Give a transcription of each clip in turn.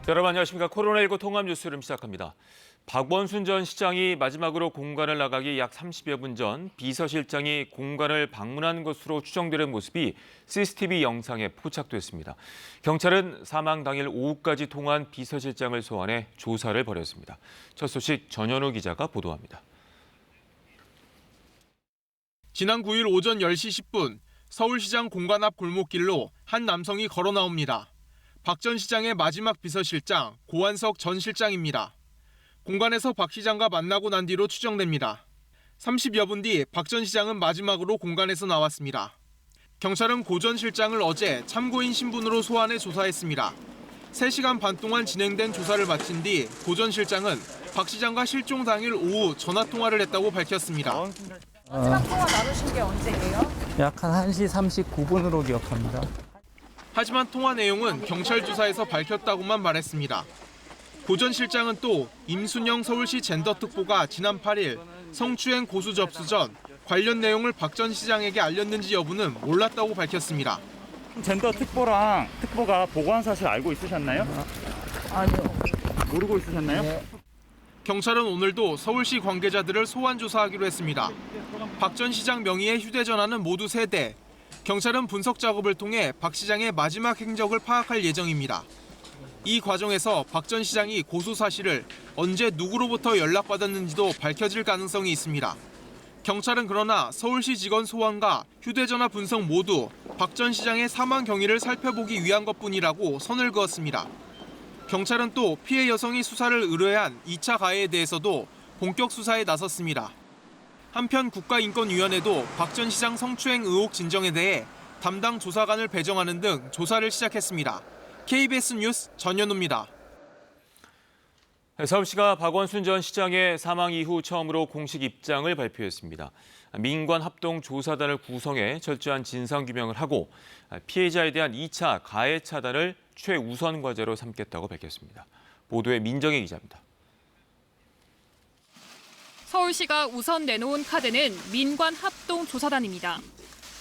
여러분 안녕하십니까. 코로나19 통합 뉴스룸 시작합니다. 박원순 전 시장이 마지막으로 공관을 나가기 약 30여 분 전 비서실장이 공관을 방문한 것으로 추정되는 모습이 CCTV 영상에 포착됐습니다. 경찰은 사망 당일 오후까지 통화한 비서실장을 소환해 조사를 벌였습니다. 첫 소식 전현우 기자가 보도합니다. 지난 9일 오전 10시 10분 서울시장 공관 앞 골목길로 한 남성이 걸어 나옵니다. 박 전 시장의 마지막 비서실장 고한석 전 실장입니다. 공관에서 박 시장과 만나고 난 뒤로 추정됩니다. 30여 분 뒤 박 전 시장은 마지막으로 공관에서 나왔습니다. 경찰은 고 전 실장을 어제 참고인 신분으로 소환해 조사했습니다. 3시간 반 동안 진행된 조사를 마친 뒤 고 전 실장은 박 시장과 실종 당일 오후 전화통화를 했다고 밝혔습니다. 마지막 통화 나누신 게 언제예요? 약 한 1시 39분으로 기억합니다. 하지만 통화 내용은 경찰 조사에서 밝혔다고만 말했습니다. 고 전 실장은 또 임순영 서울시 젠더특보가 지난 8일 성추행 고소 접수 전 관련 내용을 박 전 시장에게 알렸는지 여부는 몰랐다고 밝혔습니다. 젠더 특보랑 특보가 보고한 사실 알고 있으셨나요? 아니요. 모르고 있으셨나요? 네. 경찰은 오늘도 서울시 관계자들을 소환 조사하기로 했습니다. 박 전 시장 명의의 휴대전화는 모두 3대. 경찰은 분석 작업을 통해 박 시장의 마지막 행적을 파악할 예정입니다. 이 과정에서 박 전 시장이 고소 사실을 언제 누구로부터 연락받았는지도 밝혀질 가능성이 있습니다. 경찰은 그러나 서울시 직원 소환과 휴대전화 분석 모두 박 전 시장의 사망 경위를 살펴보기 위한 것뿐이라고 선을 그었습니다. 경찰은 또 피해 여성이 수사를 의뢰한 2차 가해에 대해서도 본격 수사에 나섰습니다. 한편 국가인권위원회도 박 전 시장 성추행 의혹 진정에 대해 담당 조사관을 배정하는 등 조사를 시작했습니다. KBS 뉴스 전현우입니다. 서울시가 박원순 전 시장의 사망 이후 처음으로 공식 입장을 발표했습니다. 민관합동조사단을 구성해 철저한 진상규명을 하고 피해자에 대한 2차 가해 차단을 최우선 과제로 삼겠다고 밝혔습니다. 보도에 민정희 기자입니다. 서울시가 우선 내놓은 카드는 민관합동조사단입니다.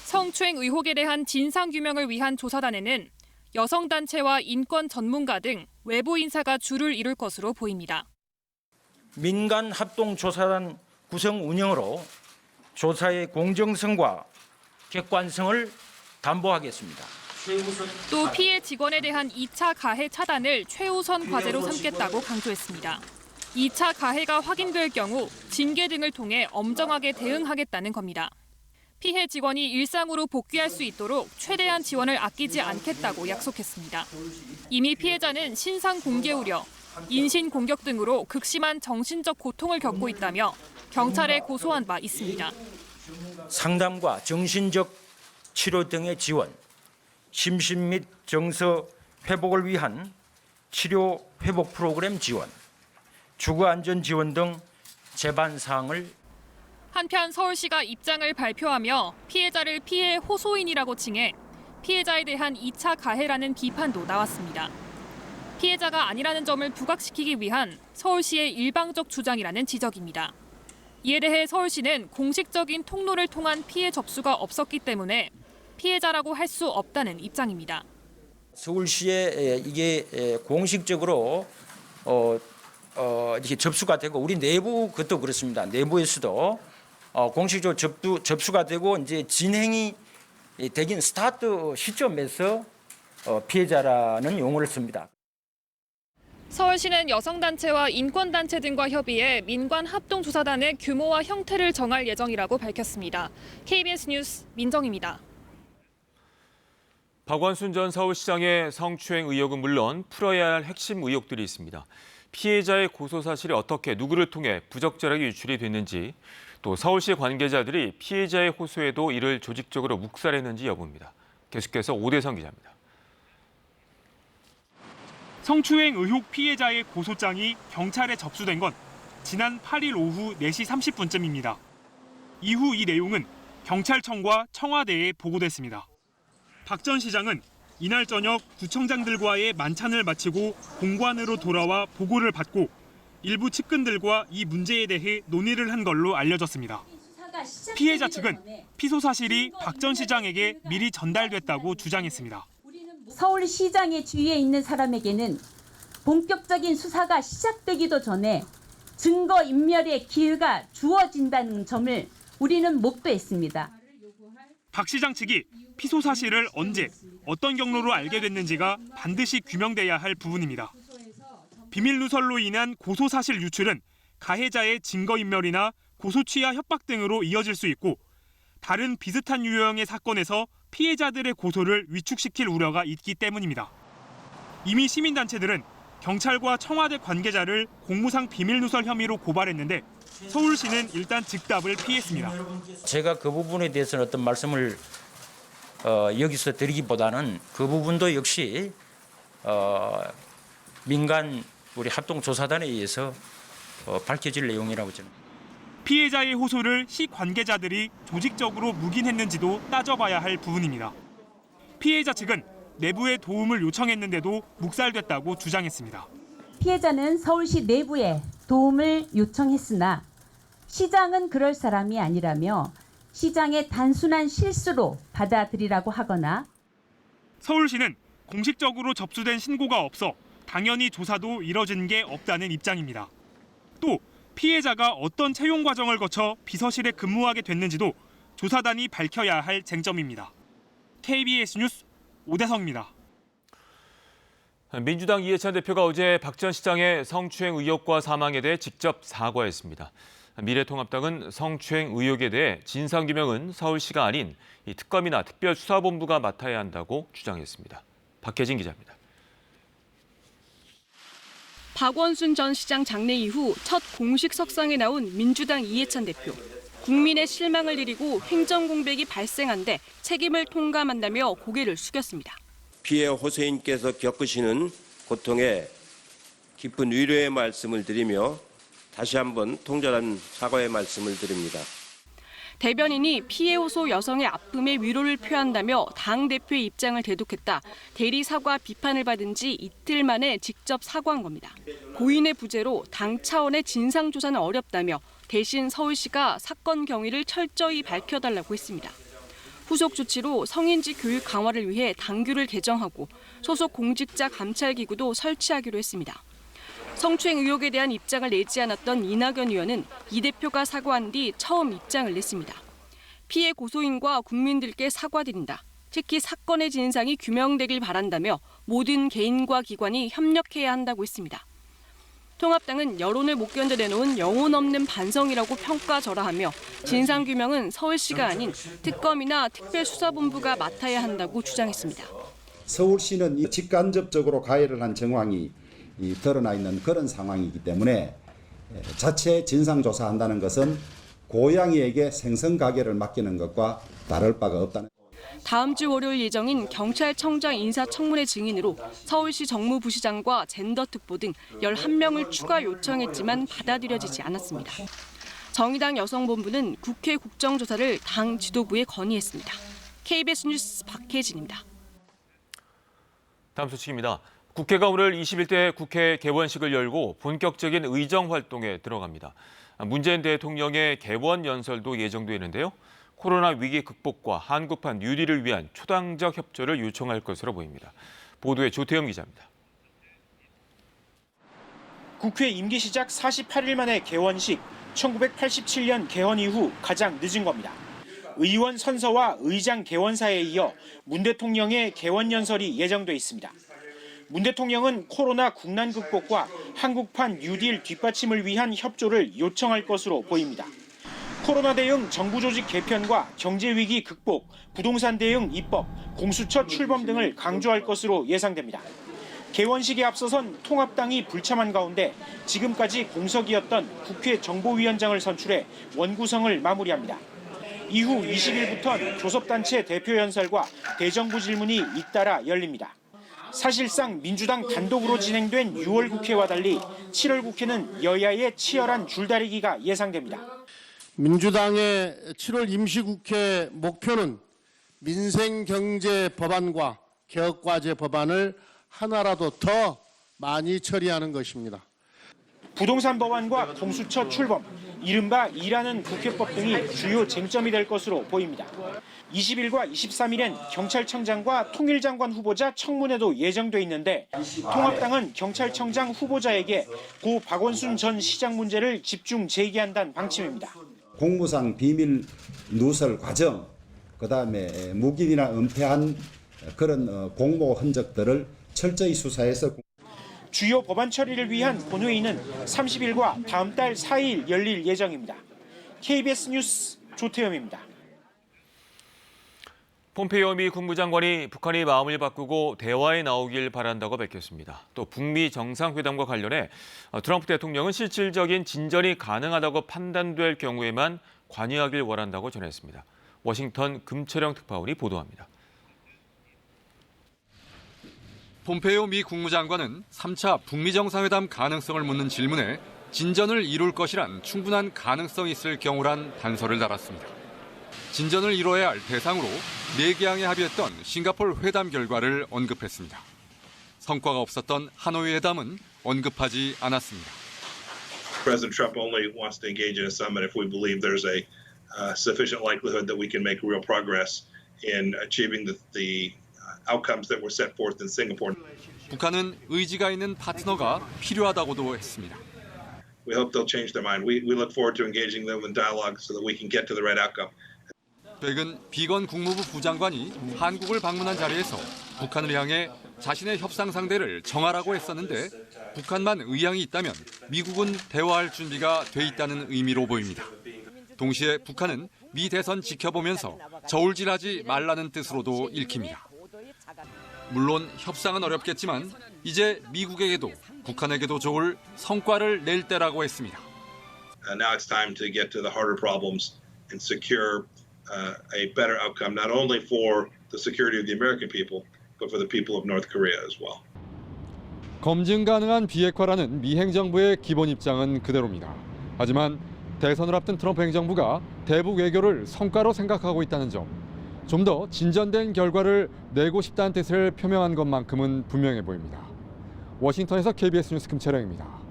성추행 의혹에 대한 진상규명을 위한 조사단에는 여성단체와 인권 전문가 등 외부 인사가 주를 이룰 것으로 보입니다. 민간합동조사단 구성 운영으로 조사의 공정성과 객관성을 담보하겠습니다. 또 피해 직원에 대한 2차 가해 차단을 최우선 과제로 삼겠다고 강조했습니다. 2차 가해가 확인될 경우 징계 등을 통해 엄정하게 대응하겠다는 겁니다. 피해 직원이 일상으로 복귀할 수 있도록 최대한 지원을 아끼지 않겠다고 약속했습니다. 이미 피해자는 신상 공개 우려, 인신 공격 등으로 극심한 정신적 고통을 겪고 있다며 경찰에 고소한 바 있습니다. 상담과 정신적 치료 등의 지원, 심신 및 정서 회복을 위한 치료 회복 프로그램 지원, 주거 안전 지원 등 제반 사항을 한편 서울시가 입장을 발표하며 피해자를 피해 호소인이라고 칭해 피해자에 대한 2차 가해라는 비판도 나왔습니다. 피해자가 아니라는 점을 부각시키기 위한 서울시의 일방적 주장이라는 지적입니다. 이에 대해 서울시는 공식적인 통로를 통한 피해 접수가 없었기 때문에 피해자라고 할 수 없다는 입장입니다. 서울시에 이게 공식적으로 이렇게 접수가 되고 우리 내부 그것도 그렇습니다. 내부에서도 공식적으로 접수가 되고 이제 진행이 되긴 스타트 시점에서 피해자라는 용어를 씁니다. 서울시는 여성단체와 인권단체 등과 협의해 민관합동조사단의 규모와 형태를 정할 예정이라고 밝혔습니다. KBS 뉴스 민정입니다. 박원순 전 서울시장의 성추행 의혹은 물론 풀어야 할 핵심 의혹들이 있습니다. 피해자의 고소 사실이 어떻게 누구를 통해 부적절하게 유출이 됐는지, 또 서울시 관계자들이 피해자의 호소에도 이를 조직적으로 묵살했는지 여부입니다. 계속해서 오대성 기자입니다. 성추행 의혹 피해자의 고소장이 경찰에 접수된 건 지난 8일 오후 4시 30분쯤입니다. 이후 이 내용은 경찰청과 청와대에 보고됐습니다. 박 전 시장은 이날 저녁 구청장들과의 만찬을 마치고 공관으로 돌아와 보고를 받고 일부 측근들과 이 문제에 대해 논의를 한 걸로 알려졌습니다. 피해자 측은 피소 사실이 박 전 시장에게 미리 전달됐다고 주장했습니다. 서울시장의 주위에 있는 사람에게는 본격적인 수사가 시작되기도 전에 증거인멸의 기회가 주어진다는 점을 우리는 목도했습니다. 박 시장 측이 피소 사실을 언제, 어떤 경로로 알게 됐는지가 반드시 규명돼야 할 부분입니다. 비밀 누설로 인한 고소 사실 유출은 가해자의 증거인멸이나 고소취하 협박 등으로 이어질 수 있고 다른 비슷한 유형의 사건에서 피해자들의 고소를 위축시킬 우려가 있기 때문입니다. 이미 시민단체들은 경찰과 청와대 관계자를 공무상 비밀 누설 혐의로 고발했는데 서울시는 일단 즉답을 피했습니다. 제가 그 부분에 대해서는 어떤 말씀을 여기서 드리기보다는 그 부분도 역시 민간 우리 합동조사단에 의해서 밝혀질 내용이라고 저는. 피해자의 호소를 시 관계자들이 조직적으로 묵인했는지도 따져봐야 할 부분입니다. 피해자 측은 내부의 도움을 요청했는데도 묵살됐다고 주장했습니다. 피해자는 서울시 내부에 도움을 요청했으나 시장은 그럴 사람이 아니라며 시장의 단순한 실수로 받아들이라고 하거나 서울시는 공식적으로 접수된 신고가 없어 당연히 조사도 이뤄진 게 없다는 입장입니다. 또 피해자가 어떤 채용 과정을 거쳐 비서실에 근무하게 됐는지도 조사단이 밝혀야 할 쟁점입니다. KBS 뉴스 오대성입니다. 민주당 이해찬 대표가 어제 박 전 시장의 성추행 의혹과 사망에 대해 직접 사과했습니다. 미래통합당은 성추행 의혹에 대해 진상규명은 서울시가 아닌 특검이나 특별수사본부가 맡아야 한다고 주장했습니다. 박혜진 기자입니다. 박원순 전 시장 장례 이후 첫 공식 석상에 나온 민주당 이해찬 대표. 국민의 실망을 이리고 횡정 공백이 발생한 데 책임을 통감한다며 고개를 숙였습니다. 피해 호소인께서 겪으시는 고통에 깊은 위로의 말씀을 드리며 다시 한번 통절한 사과의 말씀을 드립니다. 대변인이 피해 호소 여성의 아픔에 위로를 표한다며 당대표의 입장을 대독했다. 대리 사과 비판을 받은 지 이틀 만에 직접 사과한 겁니다. 고인의 부재로 당 차원의 진상조사는 어렵다며 대신 서울시가 사건 경위를 철저히 밝혀달라고 했습니다. 후속 조치로 성인지 교육 강화를 위해 당규를 개정하고 소속 공직자 감찰기구도 설치하기로 했습니다. 성추행 의혹에 대한 입장을 내지 않았던 이낙연 의원은 이 대표가 사과한 뒤 처음 입장을 냈습니다. 피해 고소인과 국민들께 사과드린다. 특히 사건의 진상이 규명되길 바란다며 모든 개인과 기관이 협력해야 한다고 했습니다. 통합당은 여론을 못 견뎌내놓은 영혼 없는 반성이라고 평가절하하며 진상규명은 서울시가 아닌 특검이나 특별수사본부가 맡아야 한다고 주장했습니다. 서울시는 직간접적으로 가해를 한 정황이 드러나 있는 그런 상황이기 때문에 자체 진상조사한다는 것은 고양이에게 생선가게를 맡기는 것과 다를 바가 없다는. 다음 주 월요일 예정인 경찰청장 인사청문회 증인으로 서울시 정무부시장과 젠더특보 등 11명을 추가 요청했지만 받아들여지지 않았습니다. 정의당 여성본부는 국회 국정조사를 당 지도부에 건의했습니다. KBS 뉴스 박혜진입니다. 다음 소식입니다. 국회가 오늘 21대 국회 개원식을 열고 본격적인 의정 활동에 들어갑니다. 문재인 대통령의 개원 연설도 예정돼 있는데요. 코로나 위기 극복과 한국판 뉴딜을 위한 초당적 협조를 요청할 것으로 보입니다. 보도에 조태영 기자입니다. 국회 임기 시작 48일 만에 개원식, 1987년 개헌 이후 가장 늦은 겁니다. 의원 선서와 의장 개원사에 이어 문 대통령의 개원 연설이 예정돼 있습니다. 문 대통령은 코로나 국난 극복과 한국판 뉴딜 뒷받침을 위한 협조를 요청할 것으로 보입니다. 코로나 대응 정부 조직 개편과 경제 위기 극복, 부동산 대응 입법, 공수처 출범 등을 강조할 것으로 예상됩니다. 개원식에 앞서선 통합당이 불참한 가운데 지금까지 공석이었던 국회 정보위원장을 선출해 원구성을 마무리합니다. 이후 20일부터는 교섭단체 대표 연설과 대정부 질문이 잇따라 열립니다. 사실상 민주당 단독으로 진행된 6월 국회와 달리 7월 국회는 여야의 치열한 줄다리기가 예상됩니다. 민주당의 7월 임시국회 목표는 민생경제 법안과 개혁과제 법안을 하나라도 더 많이 처리하는 것입니다. 부동산 법안과 공수처 출범, 이른바 일하는 국회법 등이 주요 쟁점이 될 것으로 보입니다. 20일과 23일엔 경찰청장과 통일장관 후보자 청문회도 예정돼 있는데 통합당은 경찰청장 후보자에게 고 박원순 전 시장 문제를 집중 제기한다는 방침입니다. 공무상 비밀 누설 과정, 그다음에 묵인이나 은폐한 그런 공모 흔적들을 철저히 수사해서 주요 법안 처리를 위한 본회의는 30일과 다음 달 4일 열릴 예정입니다. KBS 뉴스 조태영입니다. 폼페이오 미 국무장관이 북한이 마음을 바꾸고 대화에 나오길 바란다고 밝혔습니다. 또 북미 정상회담과 관련해 트럼프 대통령은 실질적인 진전이 가능하다고 판단될 경우에만 관여하길 원한다고 전했습니다. 워싱턴 금철영 특파원이 보도합니다. 폼페이오 미 국무장관은 3차 북미 정상회담 가능성을 묻는 질문에 진전을 이룰 것이란 충분한 가능성이 있을 경우란 단서를 달았습니다. 진전을 이뤄야 할 대상으로 4개항에 합의했던 싱가포르 회담 결과를 언급했습니다. 성과가 없었던 하노이 회담은 언급하지 않았습니다. President Trump only wants to engage in a summit if we believe there's a sufficient likelihood that we can make real progress in achieving the outcomes that were set forth in Singapore. 북한은 의지가 있는 파트너가 필요하다고도 했습니다. We hope they'll change their mind. We look forward to engaging them in dialogue so that we can get to the right outcome. 최근 비건 국무부 부장관이 한국을 방문한 자리에서 북한을 향해 자신의 협상 상대를 정하라고 했었는데 북한만 의향이 있다면 미국은 대화할 준비가 돼 있다는 의미로 보입니다. 동시에 북한은 미 대선 지켜보면서 저울질하지 말라는 뜻으로도 읽힙니다. 물론 협상은 어렵겠지만 이제 미국에게도 북한에게도 좋을 성과를 낼 때라고 했습니다. Now it's time to get to the harder problems and secure a better outcome, not only for the security of the American people, but for the people of North Korea as well. 검증 가능한 비핵화라는 미 행정부의 기본 입장은 그대로입니다. 하지만 대선을 앞둔 트럼프 행정부가 대북 외교를 성과로 생각하고 있다는 점, 좀 더 진전된 결과를 내고 싶다는 뜻을 표명한 것만큼은 분명해 보입니다. 워싱턴에서 KBS 뉴스 금채령입니다.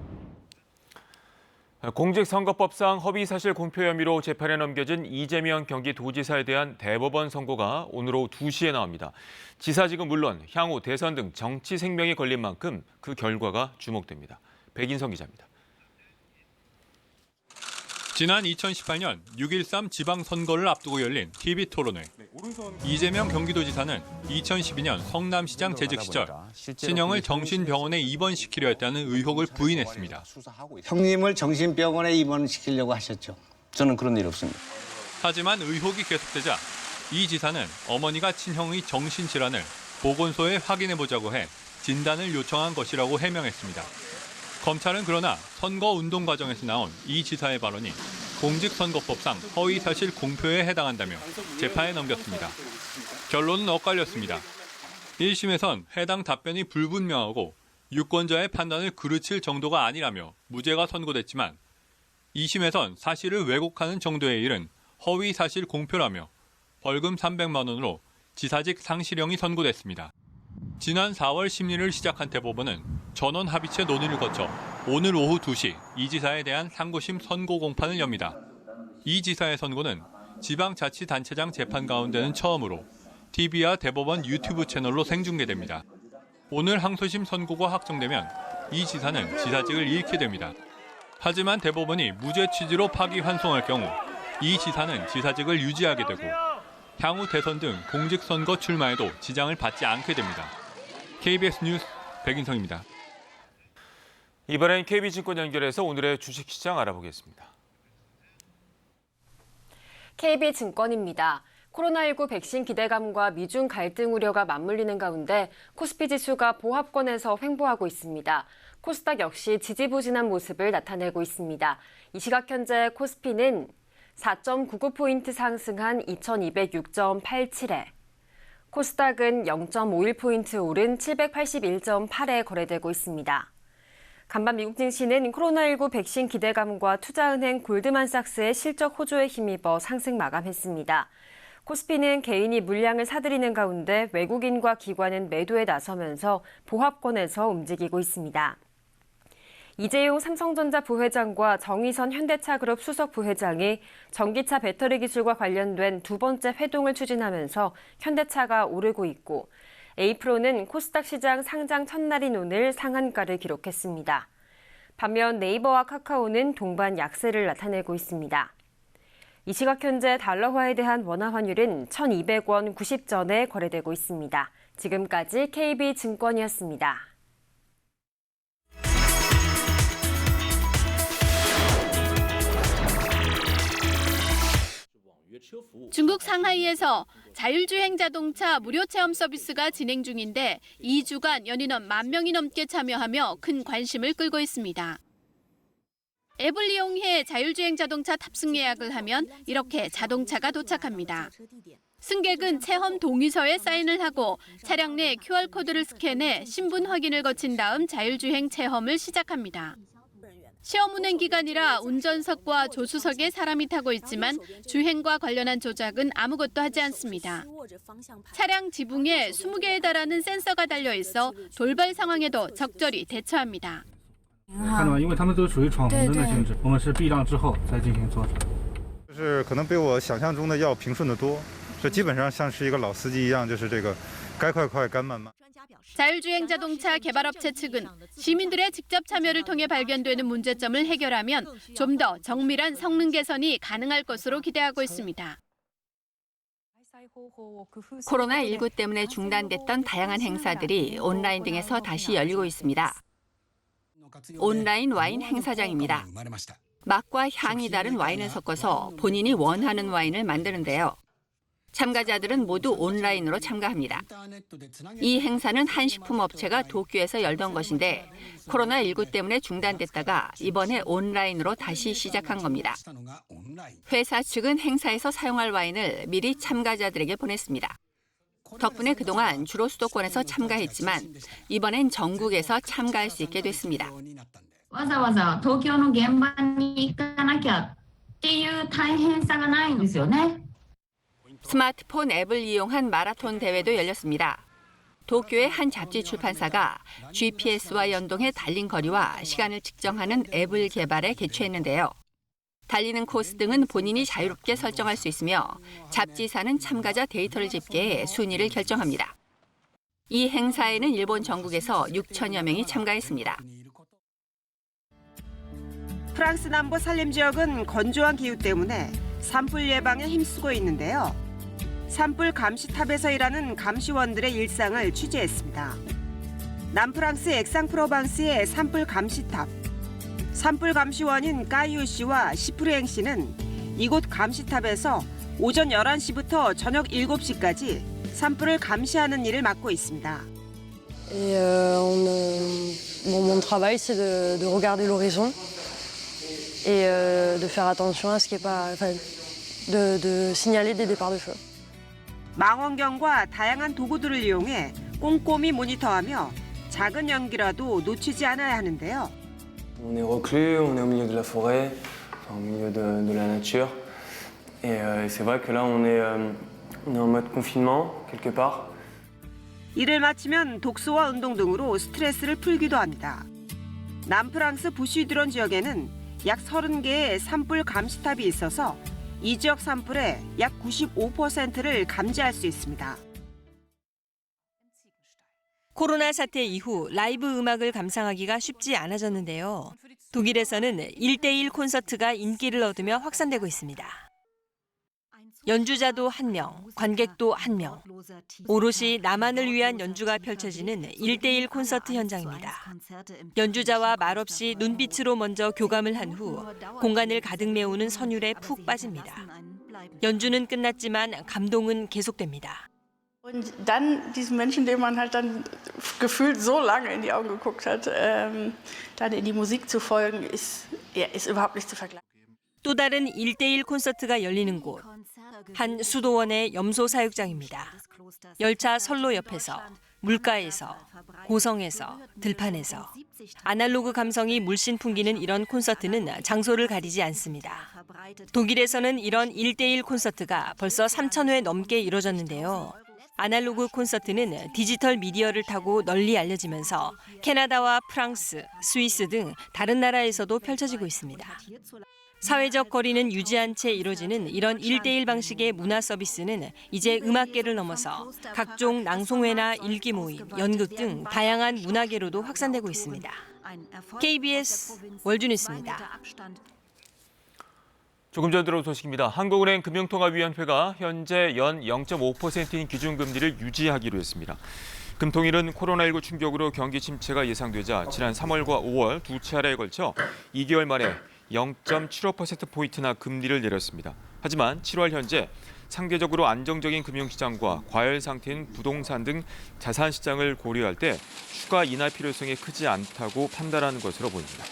공직선거법상 허위사실 공표 혐의로 재판에 넘겨진 이재명 경기도지사에 대한 대법원 선고가 오늘 오후 2시에 나옵니다. 지사직은 물론 향후 대선 등 정치 생명이 걸린 만큼 그 결과가 주목됩니다. 백인성 기자입니다. 지난 2018년 6.13 지방선거를 앞두고 열린 TV토론회. 이재명 경기도지사는 2012년 성남시장 재직 시절 친형을 정신병원에 입원시키려 했다는 의혹을 부인했습니다. 형님을 정신병원에 입원시키려고 하셨죠. 저는 그런 일 없습니다. 하지만 의혹이 계속되자 이 지사는 어머니가 친형의 정신질환을 보건소에 확인해보자고 해 진단을 요청한 것이라고 해명했습니다. 검찰은 그러나 선거운동 과정에서 나온 이 지사의 발언이 공직선거법상 허위사실 공표에 해당한다며 재판에 넘겼습니다. 결론은 엇갈렸습니다. 1심에선 해당 답변이 불분명하고 유권자의 판단을 그르칠 정도가 아니라며 무죄가 선고됐지만 2심에선 사실을 왜곡하는 정도에 이른 허위사실 공표라며 벌금 300만 원으로 지사직 상실형이 선고됐습니다. 지난 4월 심리를 시작한 대법원은 전원 합의체 논의를 거쳐 오늘 오후 2시 이 지사에 대한 상고심 선고 공판을 엽니다. 이 지사의 선고는 지방자치단체장 재판 가운데는 처음으로 TV와 대법원 유튜브 채널로 생중계됩니다. 오늘 항소심 선고가 확정되면 이 지사는 지사직을 잃게 됩니다. 하지만 대법원이 무죄 취지로 파기환송할 경우 이 지사는 지사직을 유지하게 되고 향후 대선 등 공직선거 출마에도 지장을 받지 않게 됩니다. KBS 뉴스 백인성입니다. 이번엔 KB증권 연결해서 오늘의 주식시장 알아보겠습니다. KB증권입니다. 코로나19 백신 기대감과 미중 갈등 우려가 맞물리는 가운데 코스피 지수가 보합권에서 횡보하고 있습니다. 코스닥 역시 지지부진한 모습을 나타내고 있습니다. 이 시각 현재 코스피는 4.99포인트 상승한 2206.87에 코스닥은 0.51포인트 오른 781.8에 거래되고 있습니다. 간밤 미국 증시는 코로나19 백신 기대감과 투자은행 골드만삭스의 실적 호조에 힘입어 상승 마감했습니다. 코스피는 개인이 물량을 사들이는 가운데 외국인과 기관은 매도에 나서면서 보합권에서 움직이고 있습니다. 이재용 삼성전자 부회장과 정의선 현대차그룹 수석 부회장이 전기차 배터리 기술과 관련된 두 번째 회동을 추진하면서 현대차가 오르고 있고 에이프로는 코스닥 시장 상장 첫날인 오늘 상한가를 기록했습니다. 반면 네이버와 카카오는 동반 약세를 나타내고 있습니다. 이 시각 현재 달러화에 대한 원화 환율은 1,200원 90전에 거래되고 있습니다. 지금까지 KB증권이었습니다. 중국 상하이에서 자율주행 자동차 무료 체험 서비스가 진행 중인데 2주간 연인원 10,000명이 넘게 참여하며 큰 관심을 끌고 있습니다. 앱을 이용해 자율주행 자동차 탑승 예약을 하면 이렇게 자동차가 도착합니다. 승객은 체험 동의서에 사인을 하고 차량 내 QR코드를 스캔해 신분 확인을 거친 다음 자율주행 체험을 시작합니다. 시험 운행 기간이라 운전석과 조수석에 사람이 타고 있지만 주행과 관련한 조작은 아무것도 하지 않습니다. 차량 지붕에 20개에 달하는 센서가 달려 있어 돌발 상황에도 적절히 대처합니다. 看到，因为他们都属于闯红灯的性质，我们是避让之后再进行左转。就是可能比我想象中的要平顺得多，这基本上像是一个老司机一样，就是这个该快快，该慢慢。 자율주행 자동차 개발업체 측은 시민들의 직접 참여를 통해 발견되는 문제점을 해결하면 좀 더 정밀한 성능 개선이 가능할 것으로 기대하고 있습니다. 코로나19 때문에 중단됐던 다양한 행사들이 온라인 등에서 다시 열리고 있습니다. 온라인 와인 행사장입니다. 맛과 향이 다른 와인을 섞어서 본인이 원하는 와인을 만드는데요. 참가자들은 모두 온라인으로 참가합니다. 이 행사는 한 식품업체가 도쿄에서 열던 것인데 코로나19 때문에 중단됐다가 이번에 온라인으로 다시 시작한 겁니다. 회사 측은 행사에서 사용할 와인을 미리 참가자들에게 보냈습니다. 덕분에 그동안 주로 수도권에서 참가했지만 이번엔 전국에서 참가할 수 있게 됐습니다. わざわざ東京の現場に行かなきゃっていう大変さがないんですよね。 스마트폰 앱을 이용한 마라톤 대회도 열렸습니다. 도쿄의 한 잡지 출판사가 GPS와 연동해 달린 거리와 시간을 측정하는 앱을 개발해 개최했는데요. 달리는 코스 등은 본인이 자유롭게 설정할 수 있으며 잡지사는 참가자 데이터를 집계해 순위를 결정합니다. 이 행사에는 일본 전국에서 6천여 명이 참가했습니다. 프랑스 남부 살림 지역은 건조한 기후 때문에 산불 예방에 힘쓰고 있는데요. 산불 감시탑에서 일하는 감시원들의 일상을 취재했습니다. 남프랑스 엑상프로방스의 산불 감시탑. 산불 감시원인 까이유 씨와 시프르행 씨는 이곳 감시탑에서 오전 11시부터 저녁 7시까지 산불을 감시하는 일을 맡고 있습니다. Mon travail, c'est de regarder l'horizon et de faire attention à ce qui est pas, enfin, de signaler des départs de feu. 망원경과 다양한 도구들을 이용해 꼼꼼히 모니터하며 작은 연기라도 놓치지 않아야 하는데요. On est reclus, on est au milieu de la forêt, enfin, au milieu de la nature. Et c'est vrai que là, on est en mode confinement, quelque part. 일을 마치면 독서와 운동 등으로 스트레스를 풀기도 합니다. 남프랑스 부시드론 지역에는 약 30개의 산불 감시탑이 있어서 이 지역 산불의 약 95%를 감지할 수 있습니다. 코로나 사태 이후 라이브 음악을 감상하기가 쉽지 않아졌는데요. 독일에서는 1대1 콘서트가 인기를 얻으며 확산되고 있습니다. 연주자도 1명, 관객도 1명. 오롯이 나만을 위한 연주가 펼쳐지는 1대1 콘서트 현장입니다. 연주자와 말없이 눈빛으로 먼저 교감을 한 후 공간을 가득 메우는 선율에 푹 빠집니다. 연주는 끝났지만 감동은 계속됩니다. Und dann diesen Menschen, dem man halt dann gefühlt so lange in die Augen geguckt hat, dann in die Musik zu folgen, ist überhaupt nicht zu vergleichen. 또 다른 1대1 콘서트가 열리는 곳. 한 수도원의 염소 사육장입니다. 열차 선로 옆에서, 물가에서, 고성에서, 들판에서. 아날로그 감성이 물씬 풍기는 이런 콘서트는 장소를 가리지 않습니다. 독일에서는 이런 1대1 콘서트가 벌써 3,000회 넘게 이뤄졌는데요. 아날로그 콘서트는 디지털 미디어를 타고 널리 알려지면서 캐나다와 프랑스, 스위스 등 다른 나라에서도 펼쳐지고 있습니다. 사회적 거리는 유지한 채 이뤄지는 이런 1대1 방식의 문화 서비스는 이제 음악계를 넘어서 각종 낭송회나 일기 모임, 연극 등 다양한 문화계로도 확산되고 있습니다. KBS 월주뉴스입니다. 조금 전 들어온 소식입니다. 한국은행 금융통화위원회가 현재 연 0.5%인 기준금리를 유지하기로 했습니다. 금통위는 코로나19 충격으로 경기 침체가 예상되자 지난 3월과 5월 두 차례에 걸쳐 2개월 만에 0.75%포인트나 금리를 내렸습니다. 하지만 7월 현재 상대적으로 안정적인 금융시장과 과열 상태인 부동산 등 자산시장을 고려할 때 추가 인하 필요성이 크지 않다고 판단하는 것으로 보입니다.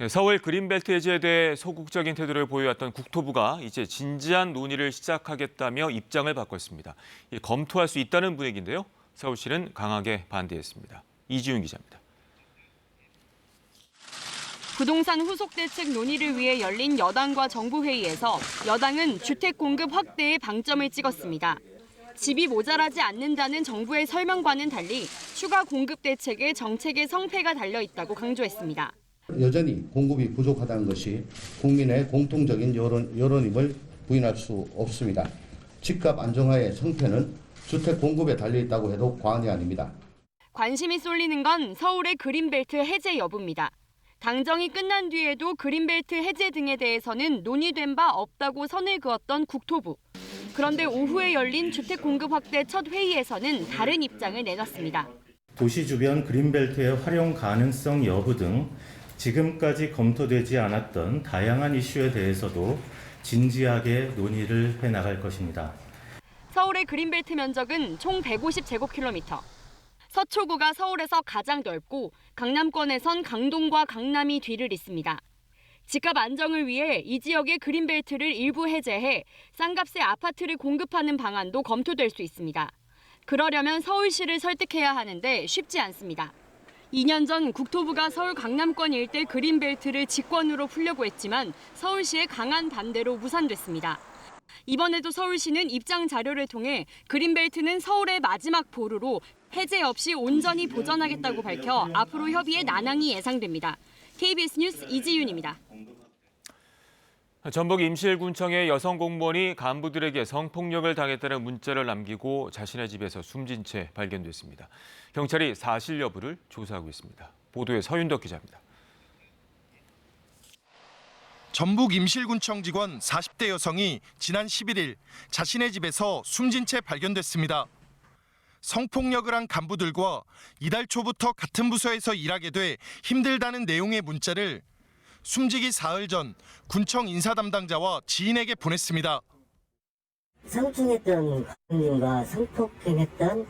서울 그린벨트 해제에 대해 소극적인 태도를 보여왔던 국토부가 이제 진지한 논의를 시작하겠다며 입장을 바꿨습니다. 검토할 수 있다는 분위기인데요. 서울시는 강하게 반대했습니다. 이지윤 기자입니다. 부동산 후속 대책 논의를 위해 열린 여당과 정부 회의에서 여당은 주택 공급 확대에 방점을 찍었습니다. 집이 모자라지 않는다는 정부의 설명과는 달리 추가 공급 대책에 정책의 성패가 달려 있다고 강조했습니다. 여전히 공급이 부족하다는 것이 국민의 공통적인 여론임을 부인할 수 없습니다. 집값 안정화의 성패는 주택 공급에 달려있다고 해도 과언이 아닙니다. 관심이 쏠리는 건 서울의 그린벨트 해제 여부입니다. 당정이 끝난 뒤에도 그린벨트 해제 등에 대해서는 논의된 바 없다고 선을 그었던 국토부. 그런데 오후에 열린 주택 공급 확대 첫 회의에서는 다른 입장을 내놨습니다. 도시 주변 그린벨트의 활용 가능성 여부 등 지금까지 검토되지 않았던 다양한 이슈에 대해서도 진지하게 논의를 해나갈 것입니다. 서울의 그린벨트 면적은 총 150제곱킬로미터. 서초구가 서울에서 가장 넓고 강남권에선 강동과 강남이 뒤를 잇습니다. 집값 안정을 위해 이 지역의 그린벨트를 일부 해제해 싼값의 아파트를 공급하는 방안도 검토될 수 있습니다. 그러려면 서울시를 설득해야 하는데 쉽지 않습니다. 2년 전 국토부가 서울 강남권 일대 그린벨트를 직권으로 풀려고 했지만 서울시의 강한 반대로 무산됐습니다. 이번에도 서울시는 입장 자료를 통해 그린벨트는 서울의 마지막 보루로 해제 없이 온전히 보전하겠다고 밝혀 앞으로 협의에 난항이 예상됩니다. KBS 뉴스 이지윤입니다. 전북 임실군청의 여성 공무원이 간부들에게 성폭력을 당했다는 문자를 남기고 자신의 집에서 숨진 채 발견됐습니다. 경찰이 사실 여부를 조사하고 있습니다. 보도에 서윤덕 기자입니다. 전북 임실군청 직원 40대 여성이 지난 11일 자신의 집에서 숨진 채 발견됐습니다. 성폭력을 한 간부들과 이달 초부터 같은 부서에서 일하게 돼 힘들다는 내용의 문자를 숨지기 사흘 전 군청 인사 담당자와 지인에게 보냈습니다. 성추행했던 관님과 성폭행했던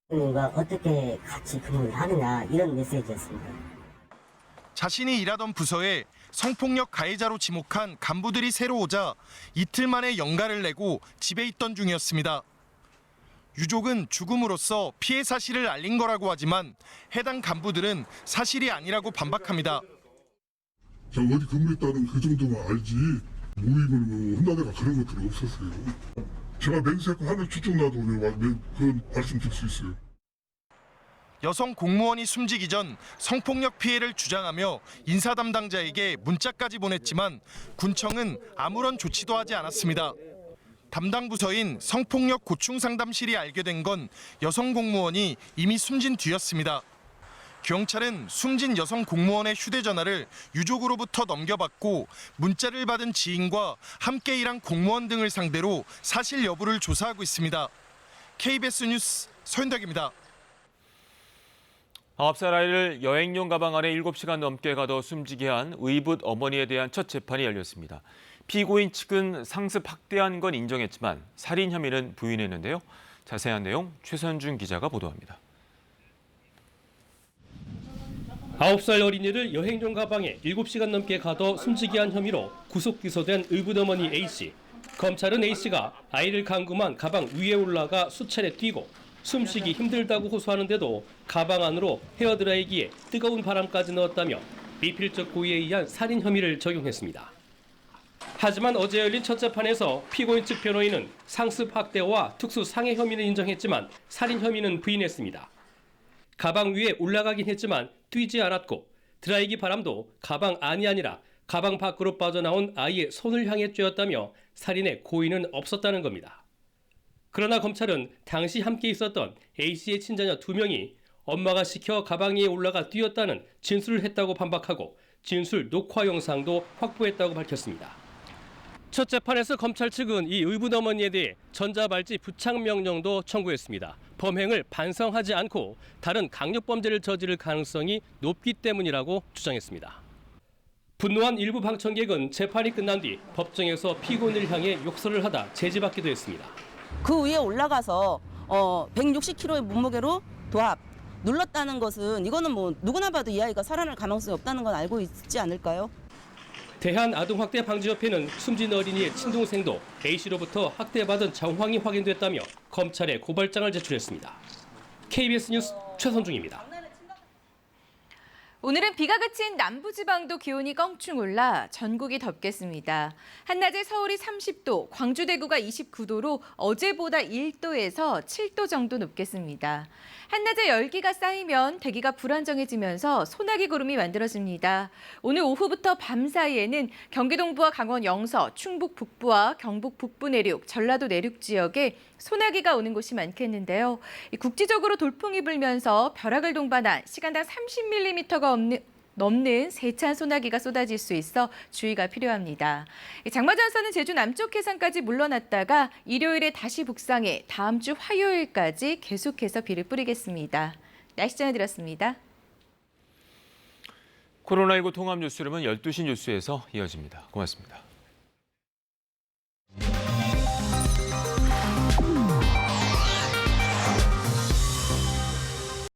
관님과 어떻게 같이 근무를 하느냐 이런 메시지였습니다. 자신이 일하던 부서에 성폭력 가해자로 지목한 간부들이 새로 오자 이틀 만에 연가를 내고 집에 있던 중이었습니다. 유족은 죽음으로써 피해 사실을 알린 거라고 하지만 해당 간부들은 사실이 아니라고 반박합니다. 그냥 어디 근무했다는 그 정도만 알지 모임을 한다거나 그런 것들은 없었어요. 제가 맹세코 하늘 추측 나도 그런 말씀드릴 수 있어요. 여성 공무원이 숨지기 전 성폭력 피해를 주장하며 인사 담당자에게 문자까지 보냈지만 군청은 아무런 조치도 하지 않았습니다. 담당 부서인 성폭력 고충 상담실이 알게 된 건 여성 공무원이 이미 숨진 뒤였습니다. 경찰은 숨진 여성 공무원의 휴대전화를 유족으로부터 넘겨받고 문자를 받은 지인과 함께 일한 공무원 등을 상대로 사실 여부를 조사하고 있습니다. KBS 뉴스 서윤덕입니다. 9살 아이를 여행용 가방 안에 7시간 넘게 가둬 숨지게 한 의붓 어머니에 대한 첫 재판이 열렸습니다. 피고인 측은 상습 학대한 건 인정했지만 살인 혐의는 부인했는데요. 자세한 내용 최선준 기자가 보도합니다. 9살 어린이를 여행용 가방에 7시간 넘게 가둬 숨지게 한 혐의로 구속 기소된 의붓 어머니 A씨. 검찰은 A씨가 아이를 감금한 가방 위에 올라가 수차례 뛰고 숨쉬기 힘들다고 호소하는데도 가방 안으로 헤어드라이기에 뜨거운 바람까지 넣었다며 미필적 고의에 의한 살인 혐의를 적용했습니다. 하지만 어제 열린 첫 재판에서 피고인 측 변호인은 상습 학대와 특수 상해 혐의는 인정했지만 살인 혐의는 부인했습니다. 가방 위에 올라가긴 했지만 뛰지 않았고 드라이기 바람도 가방 안이 아니라 가방 밖으로 빠져나온 아이의 손을 향해 쬐었다며 살인의 고의는 없었다는 겁니다. 그러나 검찰은 당시 함께 있었던 A씨의 친자녀 2명이 엄마가 시켜 가방 위에 올라가 뛰었다는 진술을 했다고 반박하고 진술 녹화 영상도 확보했다고 밝혔습니다. 첫 재판에서 검찰 측은 이 의붓 어머니에 대해 전자발찌 부착 명령도 청구했습니다. 범행을 반성하지 않고 다른 강력범죄를 저지를 가능성이 높기 때문이라고 주장했습니다. 분노한 일부 방청객은 재판이 끝난 뒤 법정에서 피고인을 향해 욕설을 하다 제지받기도 했습니다. 그 위에 올라가서 160kg의 몸무게로 도합 눌렀다는 것은 이거는 뭐 누구나 봐도 이 아이가 살아날 가능성이 없다는 건 알고 있지 않을까요? 대한아동학대방지협회는 숨진 어린이의 친동생도 A씨로부터 학대받은 정황이 확인됐다며 검찰에 고발장을 제출했습니다. KBS 뉴스 최선중입니다. 오늘은 비가 그친 남부지방도 기온이 껑충 올라 전국이 덥겠습니다. 한낮에 서울이 30도, 광주, 대구가 29도로 어제보다 1도에서 7도 정도 높겠습니다. 한낮에 열기가 쌓이면 대기가 불안정해지면서 소나기 구름이 만들어집니다. 오늘 오후부터 밤 사이에는 경기 동부와 강원 영서, 충북 북부와 경북 북부 내륙, 전라도 내륙 지역에 소나기가 오는 곳이 많겠는데요. 국지적으로 돌풍이 불면서 벼락을 동반한 시간당 30mm가 넘는 세찬 소나기가 쏟아질 수 있어 주의가 필요합니다. 장마전선은 제주 남쪽 해상까지 물러났다가 일요일에 다시 북상해 다음 주 화요일까지 계속해서 비를 뿌리겠습니다. 날씨 전해드렸습니다. 코로나19 통합 뉴스룸은 12시 뉴스에서 이어집니다. 고맙습니다.